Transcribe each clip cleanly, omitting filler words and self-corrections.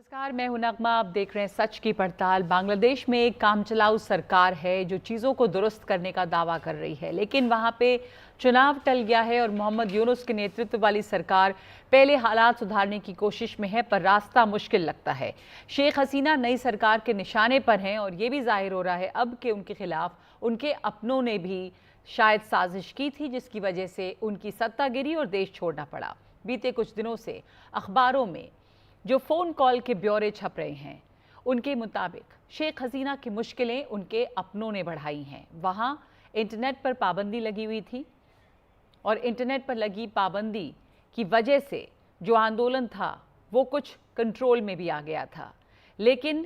नमस्कार, मैं हूं नगमा। आप देख रहे हैं सच की पड़ताल। बांग्लादेश में एक कामचलाऊ सरकार है जो चीज़ों को दुरुस्त करने का दावा कर रही है, लेकिन वहां पे चुनाव टल गया है और मोहम्मद यूनुस के नेतृत्व वाली सरकार पहले हालात सुधारने की कोशिश में है, पर रास्ता मुश्किल लगता है। शेख हसीना नई सरकार के निशाने पर हैं और ये भी जाहिर हो रहा है अब कि उनके खिलाफ उनके अपनों ने भी शायद साजिश की थी, जिसकी वजह से उनकी सत्ता गिरी और देश छोड़ना पड़ा। बीते कुछ दिनों से अखबारों में जो फ़ोन कॉल के ब्यौरे छप रहे हैं, उनके मुताबिक शेख हसीना की मुश्किलें उनके अपनों ने बढ़ाई हैं। वहाँ इंटरनेट पर पाबंदी लगी हुई थी और इंटरनेट पर लगी पाबंदी की वजह से जो आंदोलन था वो कुछ कंट्रोल में भी आ गया था, लेकिन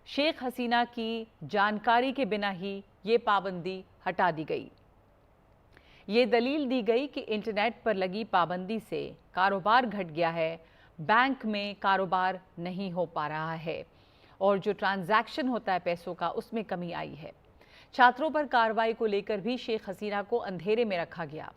शेख हसीना की जानकारी के बिना ही ये पाबंदी हटा दी गई। ये दलील दी गई कि इंटरनेट पर लगी पाबंदी से कारोबार घट गया है, बैंक में कारोबार नहीं हो पा रहा है और जो ट्रांजैक्शन होता है पैसों का, उसमें कमी आई है। छात्रों पर कार्रवाई को लेकर भी शेख हसीना को अंधेरे में रखा गया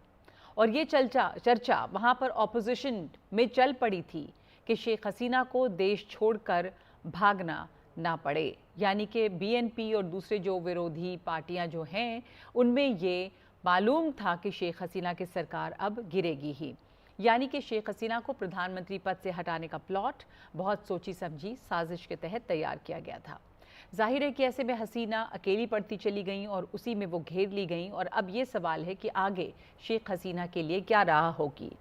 और ये चर्चा वहाँ पर ऑपोजिशन में चल पड़ी थी कि शेख हसीना को देश छोड़कर भागना ना पड़े, यानी कि बीएनपी और दूसरे जो विरोधी पार्टियां जो हैं उनमें ये मालूम था कि शेख हसीना की सरकार अब गिरेगी ही, यानी कि शेख हसीना को प्रधानमंत्री पद से हटाने का प्लॉट बहुत सोची समझी साजिश के तहत तैयार किया गया था। जाहिर है कि ऐसे में हसीना अकेली पड़ती चली गई और उसी में वो घेर ली गई और अब ये सवाल है कि आगे शेख हसीना के लिए क्या राह होगी।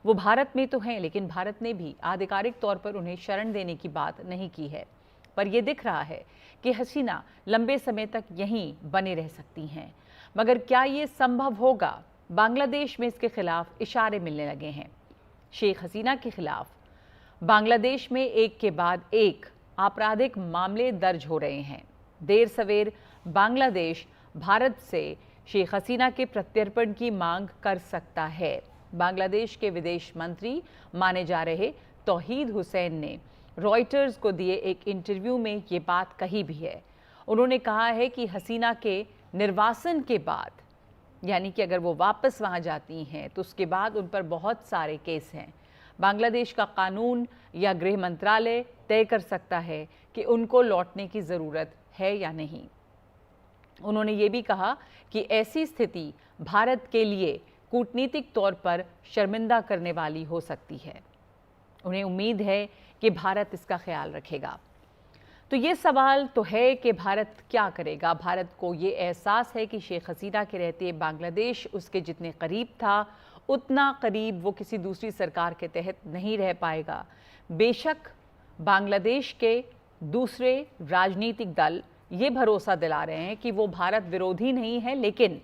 वो भारत में तो हैं, लेकिन भारत ने भी आधिकारिक तौर पर उन्हें शरण देने की बात नहीं की है, पर यह दिख रहा है कि हसीना लंबे समय तक यहीं बने रह सकती हैं। मगर क्या ये संभव होगा? बांग्लादेश में इसके खिलाफ इशारे मिलने लगे हैं। शेख हसीना के खिलाफ बांग्लादेश में एक के बाद एक आपराधिक मामले दर्ज हो रहे हैं। देर सवेर बांग्लादेश भारत से शेख हसीना के प्रत्यर्पण की मांग कर सकता है। बांग्लादेश के विदेश मंत्री माने जा रहे तौहीद हुसैन ने रॉयटर्स को दिए एक इंटरव्यू में ये बात कही भी है। उन्होंने कहा है कि हसीना के निर्वासन के बाद, यानी कि अगर वो वापस वहाँ जाती हैं तो उसके बाद उन पर बहुत सारे केस हैं। बांग्लादेश का कानून या गृह मंत्रालय तय कर सकता है कि उनको लौटने की ज़रूरत है या नहीं। उन्होंने ये भी कहा कि ऐसी स्थिति भारत के लिए कूटनीतिक तौर पर शर्मिंदा करने वाली हो सकती है। उन्हें उम्मीद है कि भारत इसका ख्याल रखेगा। तो ये सवाल तो है कि भारत क्या करेगा। भारत को ये एहसास है कि शेख हसीना के रहते बांग्लादेश उसके जितने करीब था, उतना करीब वो किसी दूसरी सरकार के तहत नहीं रह पाएगा। बेशक बांग्लादेश के दूसरे राजनीतिक दल ये भरोसा दिला रहे हैं कि वो भारत विरोधी नहीं है, लेकिन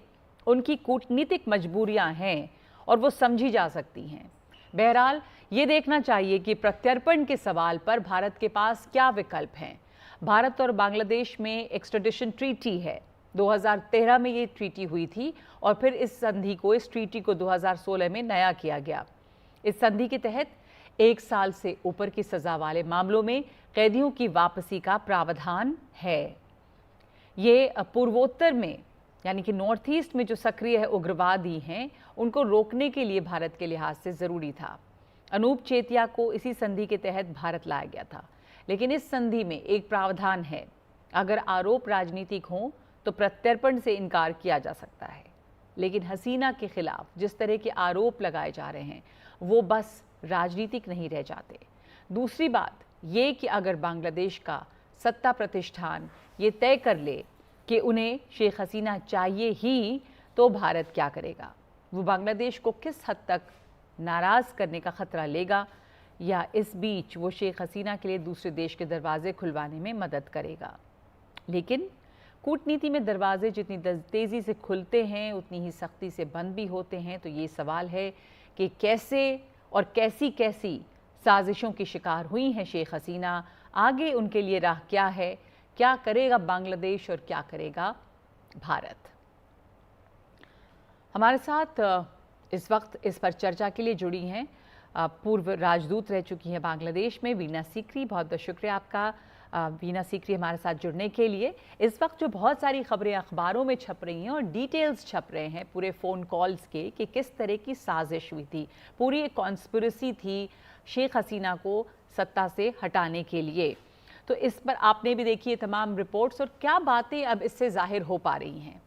उनकी कूटनीतिक मजबूरियां हैं और वो समझी जा सकती हैं। बहरहाल ये देखना चाहिए कि प्रत्यर्पण के सवाल पर भारत के पास क्या विकल्प हैं। भारत और बांग्लादेश में एक्सट्रेडिशन ट्रीटी है। 2013 में ये ट्रीटी हुई थी और फिर इस ट्रीटी को 2016 में नया किया गया। इस संधि के तहत 1 साल से ऊपर की सज़ा वाले मामलों में कैदियों की वापसी का प्रावधान है। ये पूर्वोत्तर में, यानी कि नॉर्थ ईस्ट में जो सक्रिय उग्रवादी हैं, उनको रोकने के लिए भारत के लिहाज से ज़रूरी था। अनूप चेतिया को इसी संधि के तहत भारत लाया गया था, लेकिन इस संधि में एक प्रावधान है, अगर आरोप राजनीतिक हों तो प्रत्यर्पण से इनकार किया जा सकता है। लेकिन हसीना के खिलाफ जिस तरह के आरोप लगाए जा रहे हैं वो बस राजनीतिक नहीं रह जाते। दूसरी बात ये कि अगर बांग्लादेश का सत्ता प्रतिष्ठान ये तय कर ले कि उन्हें शेख हसीना चाहिए ही, तो भारत क्या करेगा? वो बांग्लादेश को किस हद तक नाराज़ करने का ख़तरा लेगा या इस बीच वो शेख हसीना के लिए दूसरे देश के दरवाजे खुलवाने में मदद करेगा? लेकिन कूटनीति में दरवाजे जितनी तेज़ी से खुलते हैं उतनी ही सख्ती से बंद भी होते हैं। तो ये सवाल है कि कैसे और कैसी कैसी साजिशों की शिकार हुई हैं शेख हसीना, आगे उनके लिए राह क्या है, क्या करेगा बांग्लादेश और क्या करेगा भारत। हमारे साथ इस वक्त इस पर चर्चा के लिए जुड़ी हैं पूर्व राजदूत रह चुकी हैं बांग्लादेश में वीना सीकरी। बहुत बहुत शुक्रिया आपका वीना सीकरी हमारे साथ जुड़ने के लिए। इस वक्त जो बहुत सारी खबरें अखबारों में छप रही हैं और डिटेल्स छप रहे हैं पूरे फ़ोन कॉल्स के कि किस तरह की साजिश हुई थी, पूरी एक कॉन्स्पिरेसी थी शेख हसीना को सत्ता से हटाने के लिए। तो इस पर आपने भी देखी है तमाम रिपोर्ट्स, और क्या बातें अब इससे जाहिर हो पा रही हैं?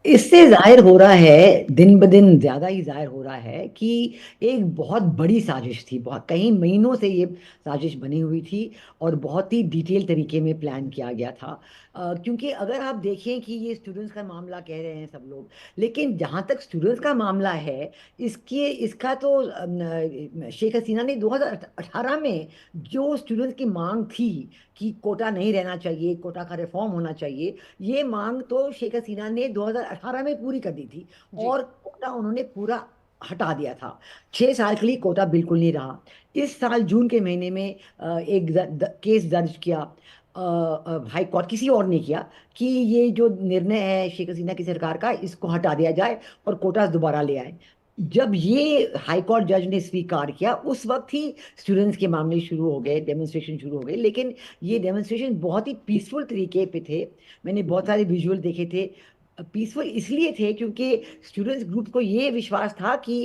इससे जाहिर हो रहा है, दिन ब दिन ज्यादा ही जाहिर हो रहा है कि एक बहुत बड़ी साजिश थी। बहुत कई महीनों से ये साजिश बनी हुई थी और बहुत ही डिटेल तरीके में प्लान किया गया था। क्योंकि अगर आप देखें कि ये स्टूडेंट्स का मामला कह रहे हैं सब लोग, लेकिन जहां तक स्टूडेंट्स का मामला है, इसका तो शेख हसीना ने 2018 में जो स्टूडेंट्स की मांग थी कि कोटा नहीं रहना चाहिए, कोटा का रिफॉर्म होना चाहिए, ये मांग तो शेख हसीना ने 2018 में पूरी कर दी थी। जी। और कोटा उन्होंने पूरा हटा दिया था। 6 साल के लिए कोटा बिल्कुल नहीं रहा। इस साल जून के महीने में एक केस दर्ज किया हाई कोर्ट, किसी और ने किया, कि ये जो निर्णय है शेख हसीना की सरकार का, इसको हटा दिया जाए और कोटा दोबारा ले आए। जब ये हाई कोर्ट जज ने स्वीकार किया, उस वक्त ही स्टूडेंट्स के मामले शुरू हो गए, डेमोन्स्ट्रेशन शुरू हो गए। लेकिन ये डेमोन्स्ट्रेशन बहुत ही पीसफुल तरीके पे थे। मैंने बहुत सारे विजुअल देखे थे। पीसफुल इसलिए थे क्योंकि स्टूडेंट्स ग्रुप को ये विश्वास था कि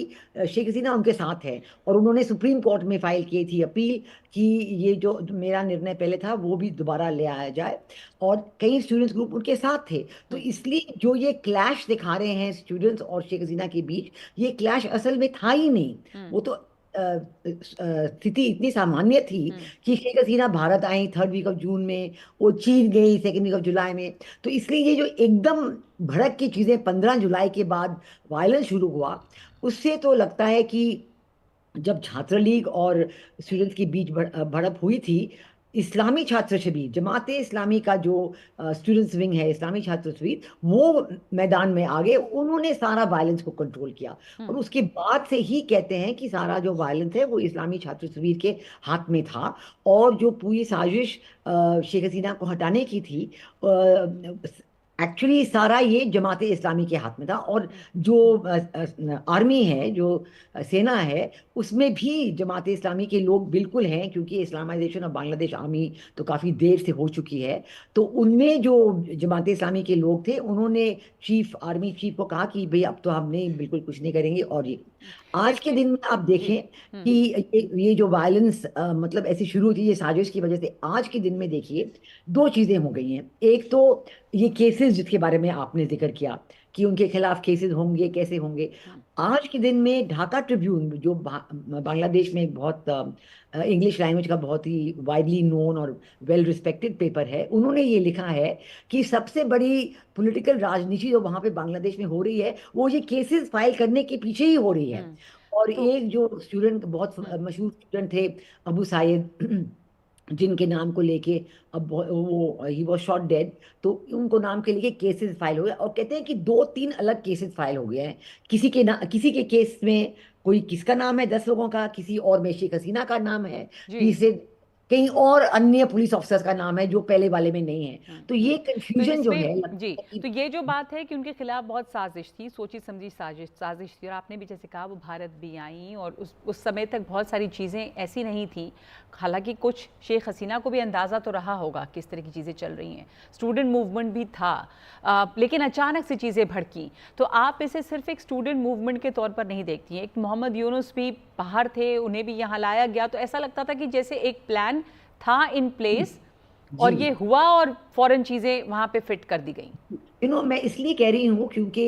शेख हसीना उनके साथ है, और उन्होंने सुप्रीम कोर्ट में फाइल की थी अपील कि ये जो मेरा निर्णय पहले था वो भी दोबारा ले आया जाए। और कई स्टूडेंट्स ग्रुप उनके साथ थे। तो इसलिए जो ये क्लैश दिखा रहे हैं स्टूडेंट्स और शेख हसीना के बीच, ये क्लैश असल में था ही नहीं। हम्म। वो तो स्थिति इतनी सामान्य थी हम्म। कि शेख हसीना भारत आई 3rd वीक ऑफ जून में, वो चीन गई 2nd वीक ऑफ जुलाई में। तो इसलिए ये जो एकदम भड़क की चीजें 15 जुलाई के बाद वायलेंस शुरू हुआ, उससे तो लगता है कि जब छात्र लीग और स्टूडेंट्स के बीच भड़प हुई थी, इस्लामी छात्र शिविर, जमाते इस्लामी का जो स्टूडेंट्स विंग है, इस्लामी छात्र शिविर, वो मैदान में आ गए। उन्होंने सारा वायलेंस को कंट्रोल किया। और हम्म। उसके बाद से ही कहते हैं कि सारा जो वायलेंस है वो इस्लामी छात्र शिविर के हाथ में था। और जो पूरी साजिश शेख हसीना को हटाने की थी, एक्चुअली सारा ये जमाते इस्लामी के हाथ में था। और जो आर्मी है, जो सेना है, उसमें भी जमात इस्लामी के लोग बिल्कुल हैं, क्योंकि इस्लामाइजेशन ऑफ बांग्लादेश आर्मी तो काफ़ी देर से हो चुकी है। तो उनमें जो जमात इस्लामी के लोग थे, उन्होंने आर्मी चीफ को कहा कि भाई अब तो हम नहीं, बिल्कुल कुछ नहीं करेंगे। और ये आज के देखिए। दिन में आप जी। देखें कि हम्म। ये जो वायलेंस मतलब ऐसी शुरू हुई थी, ये साजिश की वजह से, आज के दिन में देखिए दो चीजें हो गई हैं। एक तो ये केसेस जिसके बारे में आपने जिक्र किया कि उनके खिलाफ केसेस होंगे, कैसे होंगे। हम्म। आज के दिन में ढाका ट्रिब्यून, जो बांग्लादेश में एक बहुत इंग्लिश लैंग्वेज का बहुत ही वाइडली नोन और वेल रिस्पेक्टेड पेपर है, उन्होंने ये लिखा है कि सबसे बड़ी पॉलिटिकल राजनीति जो वहां पे बांग्लादेश में हो रही है, वो ये केसेस फाइल करने के पीछे ही हो रही है। हम्म। और तो एक जो स्टूडेंट, बहुत हम्म। मशहूर स्टूडेंट थे, अबू साइद, जिनके नाम को लेके अब वो ही वॉज शॉट डेड, तो उनको नाम के लेके केसेस फाइल हो गए। और कहते हैं कि 2-3 अलग केसेस फाइल हो गए हैं। किसी के केस में कोई किसका नाम है, 10 लोगों का, किसी और में शेख हसीना का नाम है, जी। तीसरे कहीं और अन्य पुलिस ऑफिसर्स का नाम है जो पहले वाले में नहीं है। तो ये तो कंफ्यूजन जो है, इसमें जी, लगता है कि तो ये जो बात है कि उनके खिलाफ बहुत साजिश थी, सोची समझी साजिश थी, और आपने भी जैसे कहा वो भारत भी आई, और उस समय तक बहुत सारी चीज़ें ऐसी नहीं थी। हालांकि कुछ शेख हसीना को भी अंदाज़ा तो रहा होगा किस तरह की चीज़ें चल रही हैं, स्टूडेंट मूवमेंट भी था, लेकिन अचानक से चीज़ें भड़की। तो आप इसे सिर्फ एक स्टूडेंट मूवमेंट के तौर पर नहीं देखती हैं। एक मोहम्मद यूनुस भी बाहर थे, उन्हें भी यहाँ लाया गया, तो ऐसा लगता था कि जैसे एक प्लान था इन प्लेस, जी, और ये हुआ और फौरन चीजें वहां पे फिट कर दी गई। मैं इसलिए कह रही हूँ क्योंकि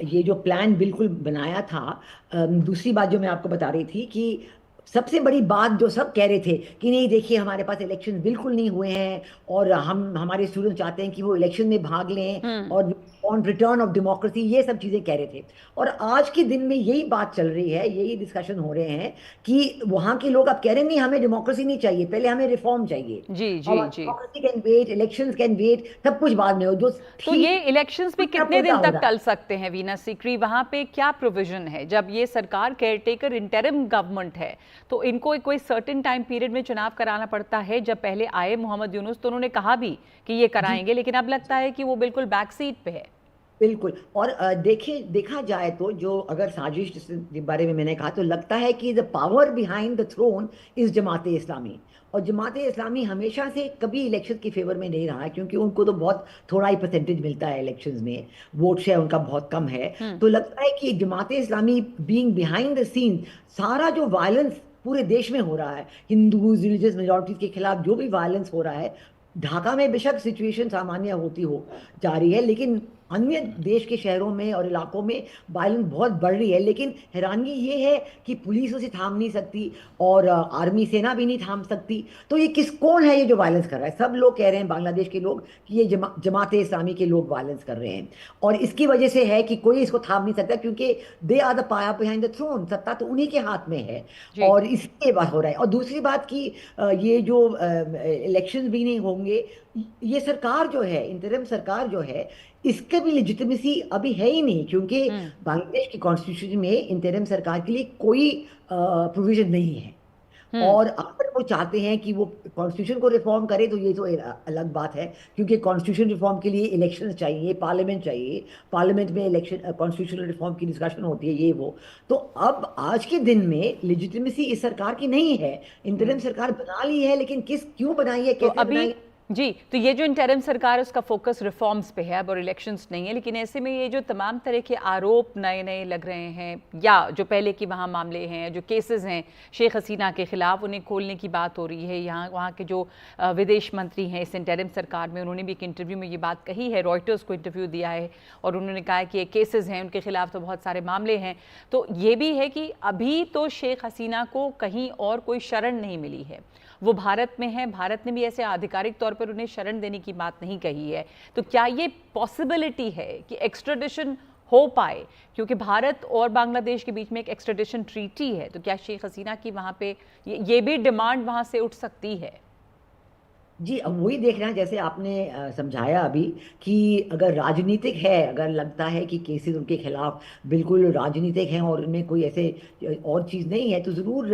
ये जो प्लान बिल्कुल बनाया था। दूसरी बात जो मैं आपको बता रही थी कि सबसे बड़ी बात जो सब कह रहे थे कि नहीं देखिए, हमारे पास इलेक्शन बिल्कुल नहीं हुए हैं, और हमारे स्टूडेंट चाहते हैं कि वो इलेक्शन में भाग लें, हम्म। और ऑन रिटर्न ऑफ डेमोक्रेसी, ये सब चीजें कह रहे थे। और आज के दिन में यही बात चल रही है, यही डिस्कशन हो रहे हैं कि वहां के लोग अब कह रहे हैं नहीं, हमें डेमोक्रेसी नहीं चाहिए, पहले हमें रिफॉर्म चाहिए। जी। जी। और जी। Democracy can wait, elections can wait, सब कुछ बाद में हो, जो तो ठीक ये इलेक्शंस भी उल्टा कितने पुल्टा दिन हो तक रहा है। टल सकते हैं वीना सिकरी? वहां पे क्या प्रोविजन है जब ये सरकार केयरटेकर इंटरिम गवर्नमेंट है? तो इनको कोई सर्टेन टाइम पीरियड में चुनाव कराना पड़ता है। जब पहले आए मोहम्मद यूनुस तो उन्होंने कहा भी कि ये जी, कराएंगे, लेकिन अब लगता है कि वो बिल्कुल बैक सीट पे है। बिल्कुल। और देखा जाए तो, जो अगर साजिश जिसके बारे में मैंने कहा, तो लगता है कि the power behind the throne is Jamaat Islami. और जमात इस्लामी हमेशा से कभी इलेक्शन के फेवर में नहीं रहा है, क्योंकि उनको तो बहुत थोड़ा ही परसेंटेज मिलता है इलेक्शंस में, वोट शेयर उनका बहुत कम है। हम्म। तो लगता है कि Jamaat Islami being behind the scene, सारा जो वायलेंस पूरे देश में हो रहा है। हिंदूज, रिलीजियस मेजॉरिटीज के खिलाफ जो भी वायलेंस हो रहा है, ढाका में बेशक सिचुएशन सामान्य होती हो जा रही है, लेकिन अन्य देश के शहरों में और इलाकों में वायलेंस बहुत बढ़ रही है। लेकिन हैरानगी ये है कि पुलिस उसे थाम नहीं सकती और आर्मी सेना भी नहीं थाम सकती। तो ये कौन है ये जो वायलेंस कर रहा है? सब लोग कह रहे हैं, बांग्लादेश के लोग, कि ये जमाते इस्लामी के लोग वायलेंस कर रहे हैं। और इसकी वजह से है कि कोई इसको थाम नहीं सकता, क्योंकि दे आर द पाया बिहाइंड द थ्रोन, सत्ता तो उन्हीं के हाथ में है। जी। और इसलिए बात हो रहा है। और दूसरी बात कि ये जो इलेक्शन भी नहीं होंगे, ये सरकार जो है, इंतरिम सरकार जो है, इसका भी लेजिटिमेसी अभी है ही नहीं, क्योंकि हम्म। बांग्लादेश की कॉन्स्टिट्यूशन में इंतरिम सरकार के लिए कोई प्रोविजन नहीं है। हम्म। और अगर वो चाहते हैं कि वो कॉन्स्टिट्यूशन को रिफॉर्म करे, तो ये तो एक अलग बात है, क्योंकि कॉन्स्टिट्यूशन रिफॉर्म के लिए इलेक्शन चाहिए, पार्लियामेंट चाहिए, पार्लियामेंट में इलेक्शन, कॉन्स्टिट्यूशनल रिफॉर्म की डिस्कशन होती है, ये वो। तो अब आज के दिन में लेजिटिमेसी इस सरकार की नहीं है। इंतरिम सरकार बना ली है, लेकिन क्यों बनाई है, तो कैसे अभी बनाई है? जी, तो ये जो इंटरिम सरकार है उसका फोकस रिफॉर्म्स पे है अब, और इलेक्शंस नहीं है। लेकिन ऐसे में ये जो तमाम तरह के आरोप नए नए लग रहे हैं, या जो पहले की वहाँ मामले हैं, जो केसेस हैं शेख हसीना के खिलाफ, उन्हें खोलने की बात हो रही है। यहाँ वहाँ के जो विदेश मंत्री हैं इस इंटरिम सरकार में, उन्होंने भी एक इंटरव्यू में ये बात कही है, रॉयटर्स को इंटरव्यू दिया है, और उन्होंने कहा है कि ये केसेस हैं, उनके खिलाफ तो बहुत सारे मामले हैं। तो ये भी है कि अभी तो शेख हसीना को कहीं और कोई शरण नहीं मिली है, वो भारत में है। भारत ने भी ऐसे आधिकारिक तौर पर उन्हें शरण देने की बात नहीं कही है। तो क्या ये पॉसिबिलिटी है कि एक्स्ट्राडिशन हो पाए, क्योंकि भारत और बांग्लादेश के बीच में एक एक्स्ट्राडिशन ट्रीटी है, तो क्या शेख हसीना की वहाँ पे ये भी डिमांड वहाँ से उठ सकती है? जी, अब वही देख रहे हैं, जैसे आपने समझाया अभी, कि अगर राजनीतिक है, अगर लगता है कि केसेस उनके खिलाफ बिल्कुल राजनीतिक हैं और उनमें कोई ऐसे और चीज़ नहीं है, तो ज़रूर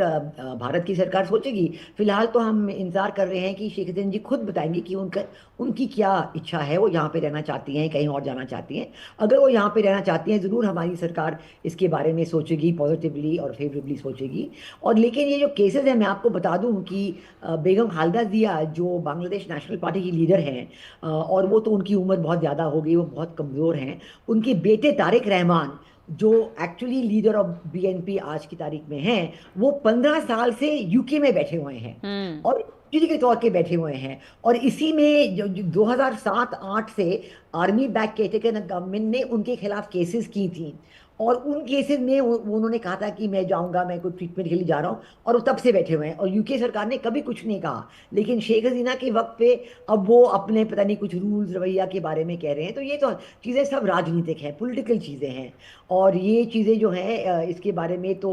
भारत की सरकार सोचेगी। फिलहाल तो हम इंतजार कर रहे हैं कि शेख हसीना जी खुद बताएंगे कि उनकी क्या इच्छा है, वो यहाँ पे रहना चाहती हैं, कहीं और जाना चाहती हैं। अगर वो यहाँ पे रहना चाहती हैं, ज़रूर हमारी सरकार इसके बारे में सोचेगी, पॉजिटिवली और फेवरेबली सोचेगी। और लेकिन ये जो केसेस हैं, मैं आपको बता दूं कि बेगम खालदा जिया जो बांग्लादेश नेशनल पार्टी की लीडर हैं, और वो तो उनकी उम्र बहुत ज़्यादा हो गई, वो बहुत कमज़ोर हैं। उनके बेटे तारिक रहमान, जो एक्चुअली लीडर ऑफ बीएनपी आज की तारीख में हैं, वो 15 साल से यूके में बैठे हुए हैं, हम्म। और रिफ्यूजी के तौर पे बैठे हुए हैं। और इसी में जो 2007-8 से आर्मी बैक केटेकर गवर्नमेंट ने उनके खिलाफ केसेस की थी, और उन केसेस में उन्होंने कहा था कि मैं जाऊंगा, मैं कोई ट्रीटमेंट के लिए जा रहा हूं, और वो तब से बैठे हुए हैं, और यूके सरकार ने कभी कुछ नहीं कहा। लेकिन शेख हसीना के वक्त पे अब वो अपने पता नहीं कुछ रूल्स रवैया के बारे में कह रहे हैं। तो ये तो चीज़ें सब राजनीतिक हैं, पॉलिटिकल चीज़ें हैं। और ये चीज़ें जो हैं, इसके बारे में तो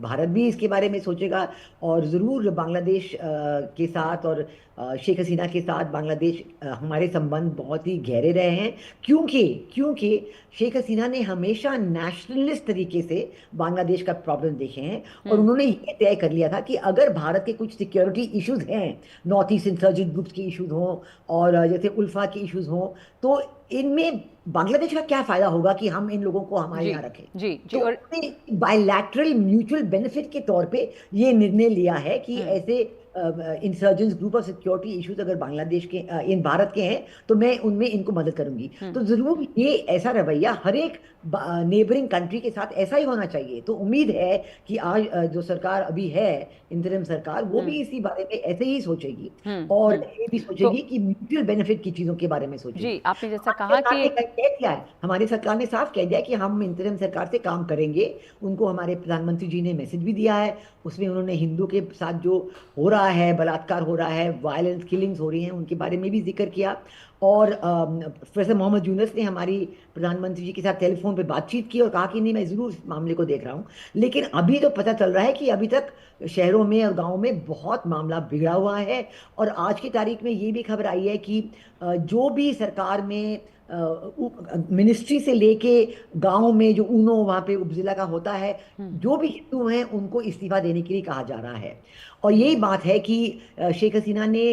भारत भी इसके बारे में सोचेगा, और ज़रूर बांग्लादेश के साथ और शेख हसीना के साथ बांग्लादेश, हमारे संबंध बहुत ही गहरे रहे हैं, क्योंकि क्योंकि शेख हसीना ने हमेशा नेशनलिस्ट तरीके से बांग्लादेश का प्रॉब्लम देखे हैं। और उन्होंने ये तय कर लिया था कि अगर भारत के कुछ सिक्योरिटी इश्यूज हैं, नॉर्थ ईस्ट इंसर्जेंट ग्रुप्स के इश्यूज हों, और जैसे उल्फा के इश्यूज हों, तो इनमें बांग्लादेश का क्या फायदा होगा कि हम इन लोगों को हमारे जी यहाँ रखें। जी जी। तो और उन्होंने बायलैटरल म्यूचुअल बेनिफिट के तौर पे ये निर्णय लिया है कि ऐसे insurgents group of security issues अगर बांग्लादेश के, इन भारत के हैं, तो मैं उनमें इनको मदद करूंगी। तो जरूर ये ऐसा रवैया हर एक नेबरिंग कंट्री के साथ ऐसा ही होना चाहिए। तो उम्मीद है कि आज जो सरकार अभी है, इंतरिम सरकार, वो भी इसी बारे में ऐसे ही सोचेगी, और ये भी तो सोचेगी कि म्यूचुअल बेनिफिट की चीजों के बारे में सोचेगी। जी, आपने जैसा हमारी कहा सरकार कि ने कह दिया है, हमारी सरकार ने साफ कह दिया है कि हम इंतरिम सरकार से काम करेंगे। उनको हमारे प्रधानमंत्री जी ने मैसेज भी दिया है, उसमें उन्होंने हिंदू के साथ जो हो रहा है, बलात्कार हो रहा है, वायलेंस किलिंग्स हो रही हैं, उनके बारे में भी जिक्र किया। और प्रोफेसर मोहम्मद यूनुस ने हमारी प्रधानमंत्री जी के साथ टेलीफोन पे बातचीत की और कहा कि नहीं, मैं ज़रूर इस मामले को देख रहा हूँ। लेकिन अभी तो पता चल रहा है कि अभी तक शहरों में और गाँव में बहुत मामला बिगड़ा हुआ है। और आज की तारीख में ये भी खबर आई है कि जो भी सरकार में मिनिस्ट्री से लेके गांव में जो ऊनो वहां पे उपजिला का होता है, जो भी हिंदू हैं उनको इस्तीफा देने के लिए कहा जा रहा है। और यही बात है कि शेख हसीना ने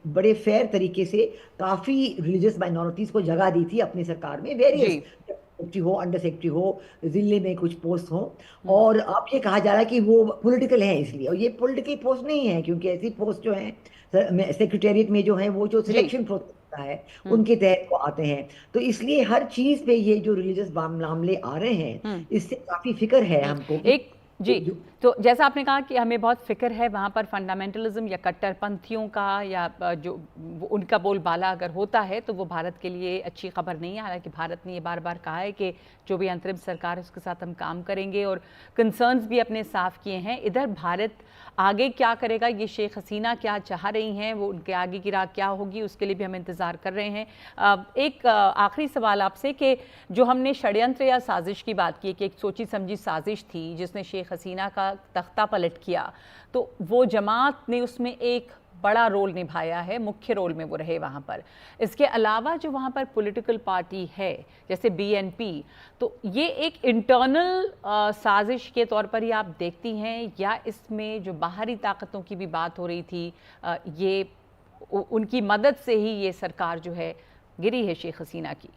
बड़े फेयर तरीके से काफी रिलीजियस माइनॉरिटीज को जगह दी थी अपनी सरकार में, वेरियस जी। सेक्रेटरी हो, अंडर सेक्रेटरी हो, जिले में कुछ पोस्ट हो। और अब ये कहा जा रहा है कि वो पॉलिटिकल है इसलिए, और ये पॉलिटिकल पोस्ट नहीं है, क्योंकि ऐसी पोस्ट जो है सेक्रेटेरिएट में जो है, वो जो जी। सिलेक्शन प्रोसेस है उनके तहत वो आते हैं। तो इसलिए हर चीज पे ये जो रिलीजियस मामले आ रहे हैं, इससे काफी फिक्र है हमको कि एक जी, तो जैसा आपने कहा कि हमें बहुत फिक्र है वहाँ पर फंडामेंटलिज्म या कट्टरपंथियों का, या जो उनका बोलबाला अगर होता है तो वो भारत के लिए अच्छी खबर नहीं है। हालांकि भारत ने ये बार बार कहा है कि जो भी अंतरिम सरकार है उसके साथ हम काम करेंगे और कंसर्न्स भी अपने साफ किए हैं। इधर भारत आगे क्या करेगा, ये शेख हसीना क्या चाह रही हैं, वो उनके आगे की राह क्या होगी, उसके लिए भी हम इंतज़ार कर रहे हैं। एक आखिरी सवाल आपसे कि जो हमने षड्यंत्र या साजिश की बात की कि एक सोची समझी साजिश थी जिसने शेख हसीना का तख्ता पलट किया, तो वो जमात ने उसमें एक बड़ा रोल निभाया है, मुख्य रोल में वो रहे वहाँ पर। इसके अलावा जो वहाँ पर पॉलिटिकल पार्टी है जैसे बीएनपी, तो ये एक इंटरनल साजिश के तौर पर ही आप देखती हैं, या इसमें जो बाहरी ताकतों की भी बात हो रही थी, ये उनकी मदद से ही ये सरकार जो है गिरी है शेख हसीना की?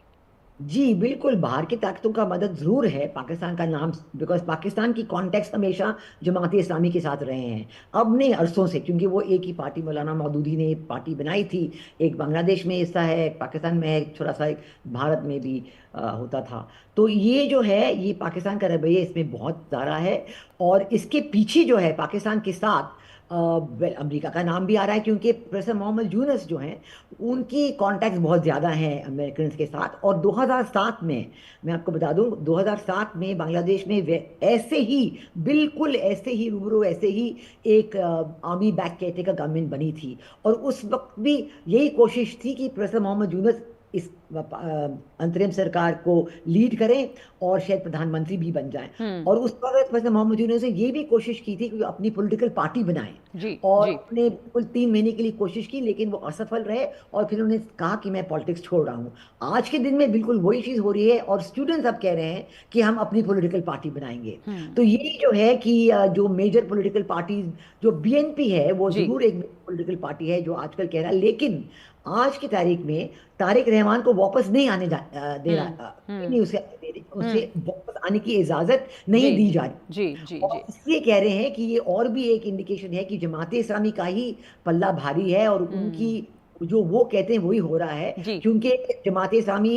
जी बिल्कुल, बाहर की ताकतों का मदद जरूर है पाकिस्तान का नाम, बिकॉज पाकिस्तान की कॉन्टेक्स्ट हमेशा जमात इस्लामी के साथ रहे हैं। अब नहीं, अरसों से, क्योंकि वो एक ही पार्टी, मौलाना मौदूदी ने पार्टी बनाई थी, एक बांग्लादेश में हिस्सा है, एक पाकिस्तान में है, थोड़ा सा एक भारत में भी होता था। तो ये जो है, ये पाकिस्तान का रवैया इसमें बहुत ज़्यादा है। और इसके पीछे जो है पाकिस्तान के साथ अमेरिका का नाम भी आ रहा है, क्योंकि प्रोफेसर मोहम्मद यूनुस जो हैं उनकी कॉन्टैक्ट्स बहुत ज़्यादा हैं अमेरिकन के साथ। और 2007 में, मैं आपको बता दूं, 2007 में बांग्लादेश में ऐसे ही, बिल्कुल ऐसे ही रूबरू, ऐसे ही एक आर्मी बैक केयरटेकर गवर्नमेंट बनी थी। और उस वक्त भी यही कोशिश थी कि प्रोफेसर मोहम्मद यूनुस इस अंतरिम सरकार को लीड करें और शायद प्रधानमंत्री भी बन जाएं। और उस वक्त प्रोफेसर मोहम्मद यूनुस ने ये भी कोशिश की थी कि अपनी पॉलिटिकल पार्टी बनाएं, जी और जी। अपने कुल 3 महीने के लिए कोशिश की, लेकिन वो असफल रहे। और फिर उन्होंने कहा कि मैं पॉलिटिक्स छोड़ रहा हूँ। आज के दिन में बिल्कुल वही चीज़ हो रही है, और स्टूडेंट्स अब कह रहे हैं कि हम अपनी पॉलिटिकल पार्टी बनाएंगे। तो ये जो है कि जो मेजर पॉलिटिकल पार्टीज, जो बीएनपी है वो जी जरूर एक पॉलिटिकल पार्टी है जो आजकल कह रहा है, लेकिन आज की तारीख में तारिक रहमान को वापस नहीं आने दे रहा, नहीं उसे वापस आने की इजाजत नहीं जी दी जी जा रही। जी जी और जी इसलिए कह रहे हैं कि ये और भी एक इंडिकेशन है कि जमात इस्लामी का ही पल्ला भारी है, और उनकी जो वो कहते हैं वही हो रहा है। जी। क्योंकि जमात इस्लामी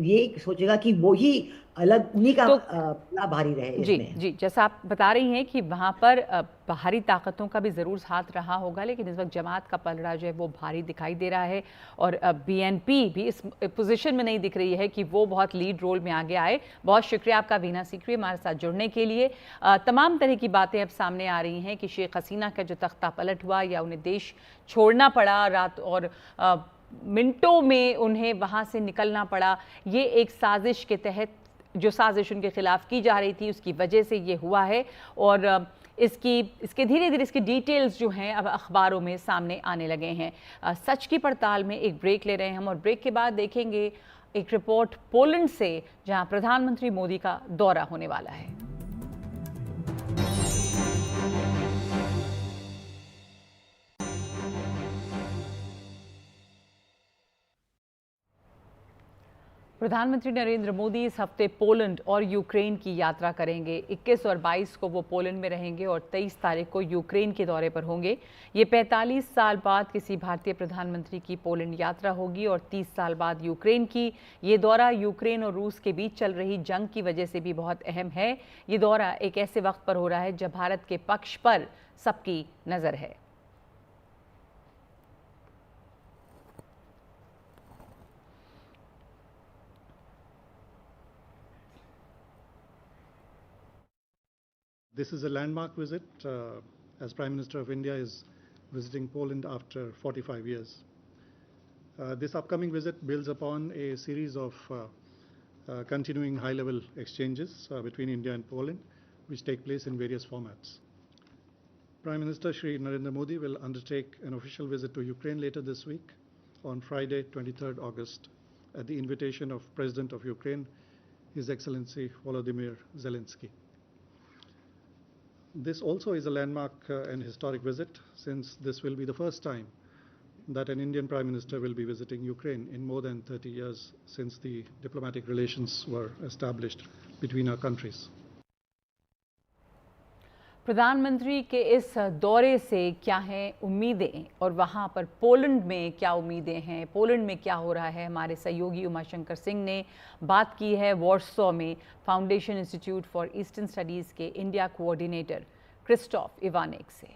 ये सोचेगा कि वो ही अलग, उन्हीं का तो पल्ला भारी रहे जी इसमें। जी, जैसा आप बता रही हैं कि वहाँ पर बाहरी ताकतों का भी ज़रूर हाथ रहा होगा, लेकिन इस वक्त जमात का पलड़ा जो है वो भारी दिखाई दे रहा है। और बीएनपी भी इस पोजीशन में नहीं दिख रही है कि वो बहुत लीड रोल में आगे आए। बहुत शुक्रिया आपका वीना सीकरी हमारे साथ जुड़ने के लिए। तमाम तरह की बातें अब सामने आ रही हैं कि शेख हसीना का जो तख्ता पलट हुआ या उन्हें देश छोड़ना पड़ा रात, और मिनटों में उन्हें वहाँ से निकलना पड़ा, ये एक साजिश के तहत, जो साजिश उनके खिलाफ की जा रही थी उसकी वजह से ये हुआ है। और इसके धीरे धीरे इसके डिटेल्स जो हैं अब अखबारों में सामने आने लगे हैं। सच की पड़ताल में एक ब्रेक ले रहे हैं हम, और ब्रेक के बाद देखेंगे एक रिपोर्ट पोलैंड से, जहां प्रधानमंत्री मोदी का दौरा होने वाला है। प्रधानमंत्री नरेंद्र मोदी इस हफ्ते पोलैंड और यूक्रेन की यात्रा करेंगे। 21 और 22 को वो पोलैंड में रहेंगे और 23 तारीख को यूक्रेन के दौरे पर होंगे। ये 45 साल बाद किसी भारतीय प्रधानमंत्री की पोलैंड यात्रा होगी, और 30 साल बाद यूक्रेन की। ये दौरा यूक्रेन और रूस के बीच चल रही जंग की वजह से भी बहुत अहम है। ये दौरा एक ऐसे वक्त पर हो रहा है जब भारत के पक्ष पर सबकी नज़र है। This is a landmark visit, as Prime Minister of India is visiting Poland after 45 years. This upcoming visit builds upon a series of continuing high-level exchanges between India and Poland, which take place in various formats. Prime Minister Shri Narendra Modi will undertake an official visit to Ukraine later this week on Friday, 23rd August, at the invitation of President of Ukraine, His Excellency Volodymyr Zelensky. This also is a landmark and historic visit, since this will be the first time that an Indian Prime Minister will be visiting Ukraine in more than 30 years since the diplomatic relations were established between our countries. प्रधानमंत्री के इस दौरे से क्या हैं उम्मीदें, और वहाँ पर पोलैंड में क्या उम्मीदें हैं, पोलैंड में क्या हो रहा है? हमारे सहयोगी उमाशंकर सिंह ने बात की है वॉर्सो में foundation institute for eastern studies के इंडिया कोऑर्डिनेटर क्रिस्टोफ इवानिक से।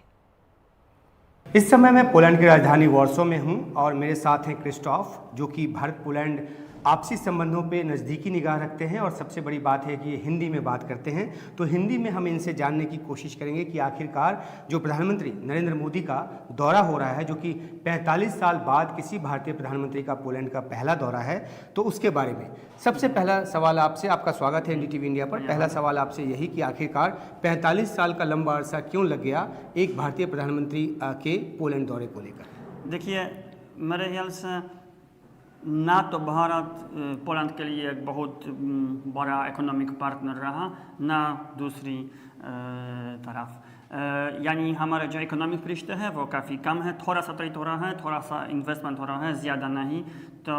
इस समय मैं पोलैंड की राजधानी वॉर्सो में हूं और मेरे साथ हैं क्रिस्टोफ, जो कि भारत पोलैंड आपसी संबंधों पे नज़दीकी निगाह रखते हैं और सबसे बड़ी बात है कि ये हिंदी में बात करते हैं। तो हिंदी में हम इनसे जानने की कोशिश करेंगे कि आखिरकार जो प्रधानमंत्री नरेंद्र मोदी का दौरा हो रहा है, जो कि 45 साल बाद किसी भारतीय प्रधानमंत्री का पोलैंड का पहला दौरा है, तो उसके बारे में सबसे पहला सवाल आपसे। आपका स्वागत है NDTV इंडिया पर। पहला सवाल आपसे यही कि आखिरकार 45 साल का लंबा अरसा क्यों लग गया एक भारतीय प्रधानमंत्री के पोलैंड दौरे को लेकर? देखिए, मेरे ख्याल से ना तो भारत पोलैंड के लिए एक बहुत बड़ा इकोनॉमिक पार्टनर रहा, ना दूसरी तरफ यानी हमारा जो इकोनॉमिक रिश्ता है वो काफ़ी कम है, थोड़ा सा ट्रेड हो रहा है, थोड़ा सा इन्वेस्टमेंट हो रहा है, ज़्यादा नहीं। तो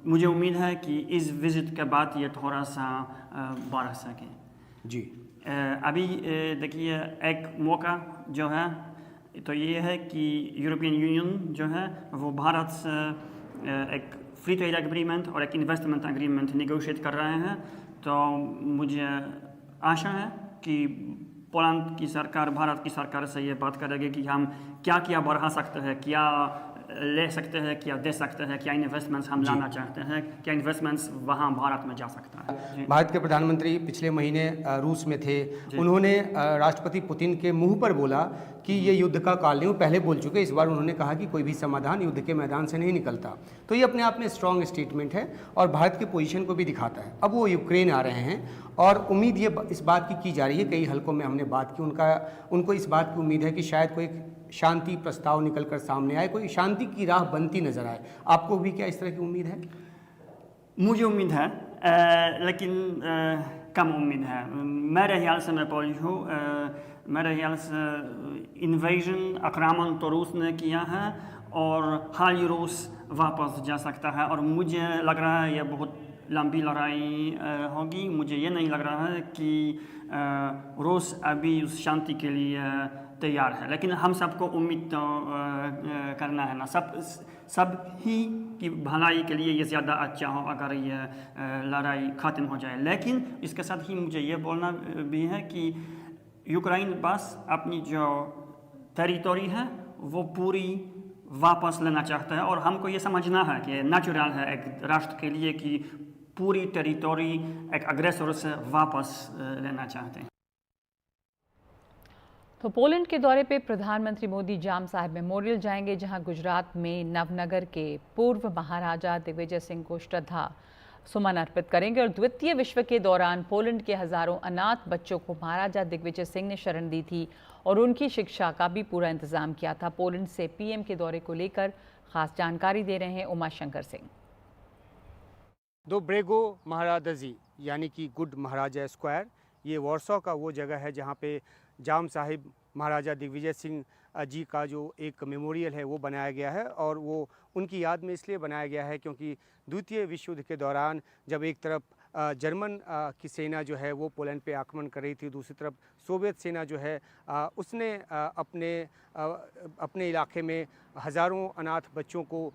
मुझे उम्मीद है कि इस विज़िट के बाद ये थोड़ा सा बढ़ सके। जी, अभी देखिए, एक मौका जो है तो ये है कि यूरोपियन यूनियन जो है वो भारत से एक फ्री ट्रेड एग्रीमेंट और एक इन्वेस्टमेंट एग्रीमेंट नेगोशिएट कर रहे हैं। तो मुझे आशा है कि पोलैंड की सरकार भारत की सरकार से ये बात करेगी कि हम क्या क्या बढ़ा सकते हैं, क्या ले सकते हैं, क्या दे सकते हैं, क्या इन्वेस्टमेंट्स हम लाना चाहते हैं, क्या इन्वेस्टमेंट्स वहाँ भारत में जा सकता है। भारत के प्रधानमंत्री पिछले महीने रूस में थे। उन्होंने राष्ट्रपति पुतिन के मुंह पर बोला कि ये युद्ध का काल नहीं, वो पहले बोल चुके। इस बार उन्होंने कहा कि कोई भी समाधान युद्ध के मैदान से नहीं निकलता। तो ये अपने आप में स्ट्रॉन्ग स्टेटमेंट है और भारत की पोजीशन को भी दिखाता है। अब वो यूक्रेन आ रहे हैं और उम्मीद ये इस बात की जा रही है, कई हलकों में हमने बात की, उनको इस बात की उम्मीद है कि शायद कोई शांति प्रस्ताव निकल कर सामने आए, कोई शांति की राह बनती नजर आए। आपको भी क्या इस तरह की उम्मीद है? मुझे उम्मीद है, लेकिन कम उम्मीद है। मेरे ख्याल से, मैं पोलिश हूँ, मेरे ख्याल से इन्वेजन आक्रमण तो रूस ने किया है और हाल ही रूस वापस जा सकता है। और मुझे लग रहा है ये बहुत लंबी लड़ाई होगी। मुझे ये नहीं लग रहा है कि रूस अभी उस शांति के लिए तैयार है, लेकिन हम सबको उम्मीद तो करना है ना, सब ही की भलाई के लिए ये ज़्यादा अच्छा हो अगर ये लड़ाई ख़त्म हो जाए। लेकिन इसके साथ ही मुझे ये बोलना भी है कि यूक्रेन बस अपनी जो टेरिटोरी है वो पूरी वापस लेना चाहता है और हमको ये समझना है कि नेचुरल है एक राष्ट्र के लिए कि पूरी टेरिटोरी एक अग्रेसर से वापस लेना चाहते हैं। तो पोलैंड के दौरे पे प्रधानमंत्री मोदी जाम साहिब मेमोरियल जाएंगे, जहां गुजरात में नवनगर के पूर्व महाराजा दिग्विजय सिंह को श्रद्धा सुमन अर्पित करेंगे। और द्वितीय विश्व के दौरान पोलैंड के हजारों अनाथ बच्चों को महाराजा दिग्विजय सिंह ने शरण दी थी और उनकी शिक्षा का भी पूरा इंतजाम किया था। पोलैंड से PM के दौरे को लेकर खास जानकारी दे रहे हैं उमाशंकर सिंह। दोब्रेगो महाराजाजी यानी कि गुड महाराजा स्क्वायर, ये वॉर्सो का वो जगह है जहाँ पे जाम साहिब महाराजा दिग्विजय सिंह जी का जो एक मेमोरियल है वो बनाया गया है। और वो उनकी याद में इसलिए बनाया गया है क्योंकि द्वितीय विश्व युद्ध के दौरान जब एक तरफ जर्मन की सेना जो है वो पोलैंड पे आक्रमण कर रही थी, दूसरी तरफ सोवियत सेना जो है उसने अपने इलाके में हज़ारों अनाथ बच्चों को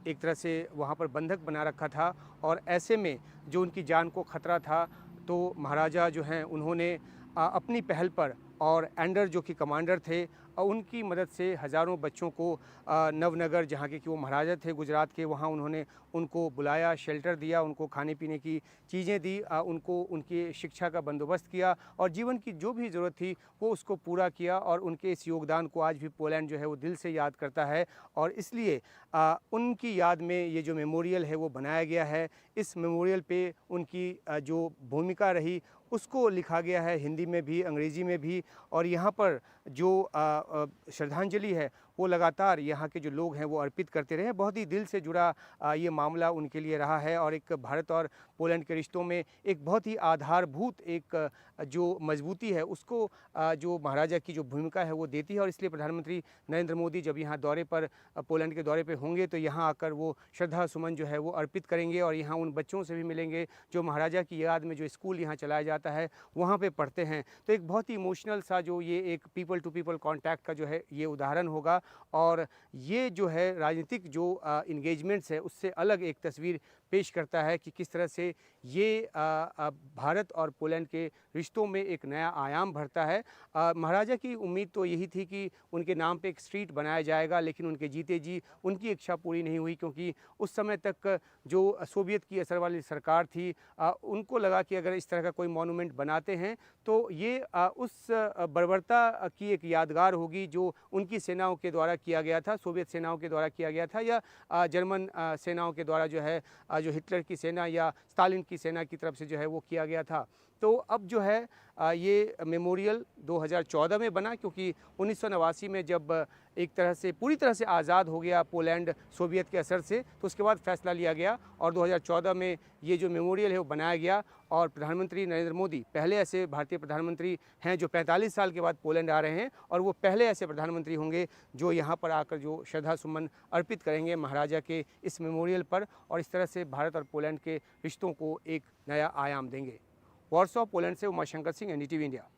एक तरह से वहाँ पर बंधक बना रखा था। और ऐसे में जो उनकी जान को खतरा था, तो महाराजा जो हैं उन्होंने अपनी पहल पर और एंडर जो कि कमांडर थे उनकी मदद से हज़ारों बच्चों को नवनगर, जहाँ के कि वो महाराजा थे गुजरात के, वहाँ उन्होंने उनको बुलाया, शेल्टर दिया, उनको खाने पीने की चीज़ें दी, उनको उनकी शिक्षा का बंदोबस्त किया और जीवन की जो भी ज़रूरत थी वो उसको पूरा किया। और उनके इस योगदान को आज भी पोलैंड जो है वो दिल से याद करता है और इसलिए उनकी याद में ये जो मेमोरियल है वो बनाया गया है। इस मेमोरियल पे उनकी जो भूमिका रही उसको लिखा गया है हिंदी में भी, अंग्रेज़ी में भी। और यहाँ पर जो श्रद्धांजलि है वो लगातार यहाँ के जो लोग हैं वो अर्पित करते रहे। बहुत ही दिल से जुड़ा ये मामला उनके लिए रहा है और एक भारत और पोलैंड के रिश्तों में एक बहुत ही आधारभूत एक जो मजबूती है उसको जो महाराजा की जो भूमिका है वो देती है। और इसलिए प्रधानमंत्री नरेंद्र मोदी जब यहाँ दौरे पर, पोलैंड के दौरे पर होंगे तो यहाँ आकर वो श्रद्धा सुमन जो है वो अर्पित करेंगे और यहाँ उन बच्चों से भी मिलेंगे जो महाराजा की याद में जो स्कूल यहाँ चलाया जाता है वहाँ पे पढ़ते हैं। तो एक बहुत ही इमोशनल सा जो ये एक पीपल टू पीपल कॉन्टैक्ट का जो है ये उदाहरण होगा और ये जो है राजनीतिक जो इंगेजमेंट्स है उससे अलग एक तस्वीर पेश करता है कि किस तरह से ये भारत और पोलैंड के रिश्तों में एक नया आयाम भरता है। महाराजा की उम्मीद तो यही थी कि उनके नाम पे एक स्ट्रीट बनाया जाएगा, लेकिन उनके जीते जी उनकी इच्छा पूरी नहीं हुई, क्योंकि उस समय तक जो सोवियत की असर वाली सरकार थी उनको लगा कि अगर इस तरह का कोई मॉन्यूमेंट बनाते हैं तो ये उस बर्बरता की एक यादगार होगी जो उनकी सेनाओं के द्वारा किया गया था, सोवियत सेनाओं के द्वारा किया गया था, या जर्मन सेनाओं के द्वारा जो है जो हिटलर की सेना या स्टालिन की सेना की तरफ से जो है वो किया गया था। तो अब जो है ये मेमोरियल 2014 में बना, क्योंकि 1989 में जब एक तरह से पूरी तरह से आज़ाद हो गया पोलैंड सोवियत के असर से, तो उसके बाद फैसला लिया गया और 2014 में ये जो मेमोरियल है वो बनाया गया। और प्रधानमंत्री नरेंद्र मोदी पहले ऐसे भारतीय प्रधानमंत्री हैं जो 45 साल के बाद पोलैंड आ रहे हैं, और वो पहले ऐसे प्रधानमंत्री होंगे जो यहाँ पर आकर जो श्रद्धा सुमन अर्पित करेंगे महाराजा के इस मेमोरियल पर, और इस तरह से भारत और पोलैंड के रिश्तों को एक नया आयाम देंगे। वॉर्सो पोलैंड से उमाशंकर सिंह, NDTV इंडिया।